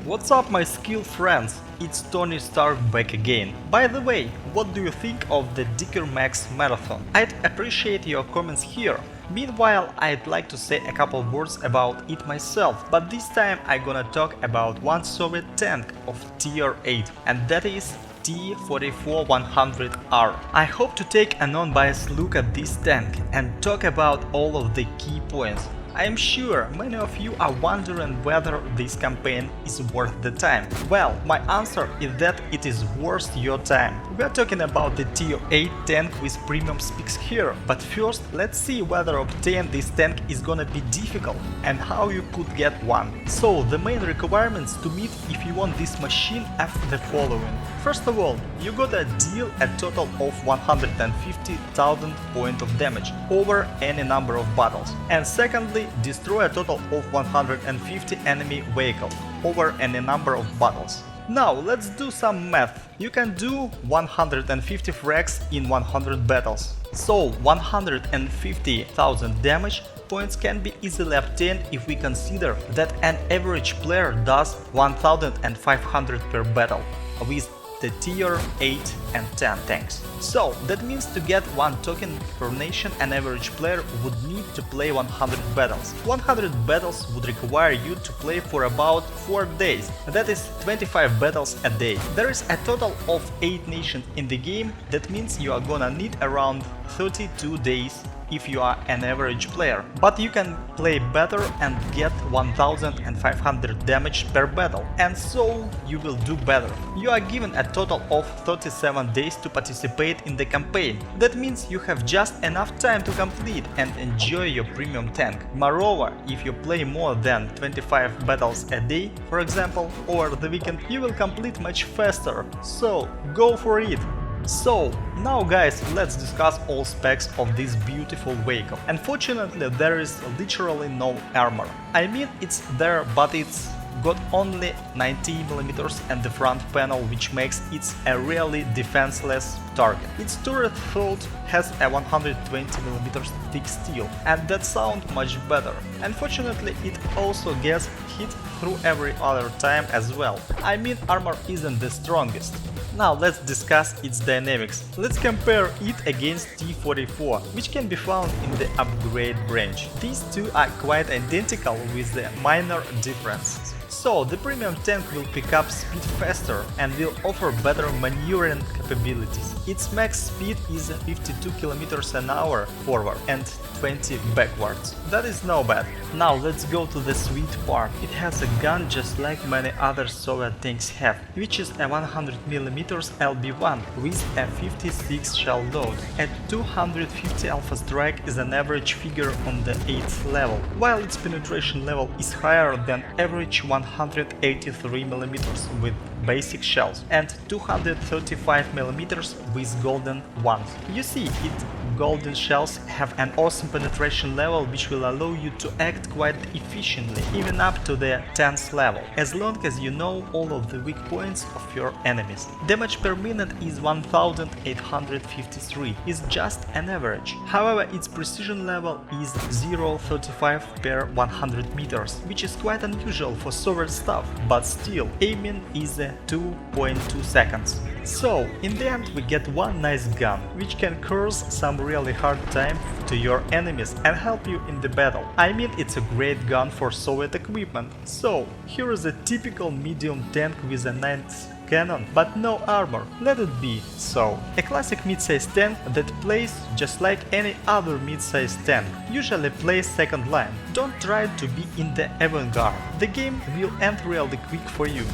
What's up my skilled friends, it's Tony Stark back again. By the way, what do you think of the Dicker Max Marathon? I'd appreciate your comments here. Meanwhile, I'd like to say a couple words about it myself, but this time I'm gonna talk about one Soviet tank of tier 8, and that is T-44-100R. I hope to take an unbiased look at this tank and talk about all of the key points. I am sure many of you are wondering whether this campaign is worth the time. Well, my answer is that it is worth your time. We are talking about the tier 8 tank with premium specs here, but first let's see whether obtaining this tank is gonna be difficult and how you could get one. So the main requirements to meet if you want this machine are the following. First of all, you gotta deal a total of 150,000 points of damage over any number of battles, and secondly, destroy a total of 150 enemy vehicles over any number of battles. Now let's do some math. You can do 150 frags in 100 battles, so 150,000 damage points can be easily obtained if we consider that an average player does 1,500 per battle with the tier 8 and 10 tanks. So that means to get one token per nation, an average player would need to play 100 battles. 100 battles would require you to play for about 4 days, that is 25 battles a day. There is a total of 8 nations in the game, that means you are gonna need around 32 days if you are an average player, but you can play better and get 1,500 damage per battle, and so you will do better. You are given a total of 37 days to participate in the campaign. That means you have just enough time to complete and enjoy your premium tank. Moreover, if you play more than 25 battles a day, for example, over the weekend, you will complete much faster, so go for it! So, now guys, let's discuss all specs of this beautiful vehicle. Unfortunately, there is literally no armor. I mean, it's there, but it's got only 90mm and the front panel, which makes it a really defenseless target. Its turret throat has a 120mm thick steel, and that sounds much better. Unfortunately, it also gets hit through every other time as well. I mean, armor isn't the strongest. Now let's discuss its dynamics. Let's compare it against T-44, which can be found in the upgrade branch. These two are quite identical with the minor differences. So the premium tank will pick up speed faster and will offer better maneuvering capabilities. Its max speed is 52 km an hour forward and 20 backwards. That is no bad. Now let's go to the sweet part. It has a gun just like many other Soviet tanks have, which is a 100mm LB-1 with a 56 shell load. At 250 alpha strike is an average figure on the 8th level, while its penetration level is higher than average 183mm with basic shells and 235mm with golden ones. You see, its golden shells have an awesome penetration level which will allow you to act quite efficiently, even up to the 10th level, as long as you know all of the weak points of your enemies. Damage per minute is 1,853, is just an average. However, its precision level is 0.35 per 100 meters, which is quite unusual for Soviet stuff, but still, aiming is 2.2 seconds. So, in the end we get one nice gun, which can cause some really hard time to your enemies and help you in the battle. I mean, it's a great gun for Soviet equipment. So, here is a typical medium tank with a nice cannon, but no armor. Let it be so. A classic mid-size tank that plays just like any other mid-size tank, usually plays second line. Don't try to be in the avant-garde. The game will end really quick for you.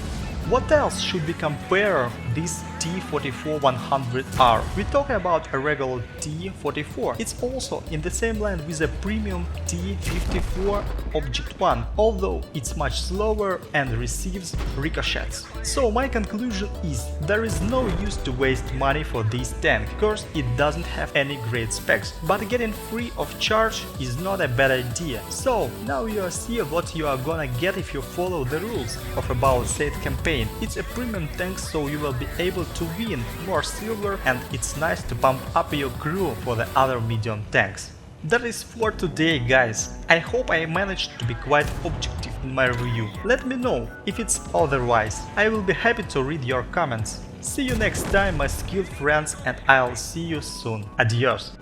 What else should we compare this T-44-100R? We talk about a regular T-44. It's also in the same line with a premium T-54 Object 1, although it's much slower and receives ricochets. So my conclusion is, there is no use to waste money for this tank, because it doesn't have any great specs, but getting free of charge is not a bad idea. So now you see what you are gonna get if you follow the rules of about said campaign. It's a premium tank, so you will be able to win more silver, and it's nice to pump up your crew for the other medium tanks. That is for today, guys. I hope I managed to be quite objective in my review. Let me know if it's otherwise. I will be happy to read your comments. See you next time, my skilled friends, and I'll see you soon. Adios!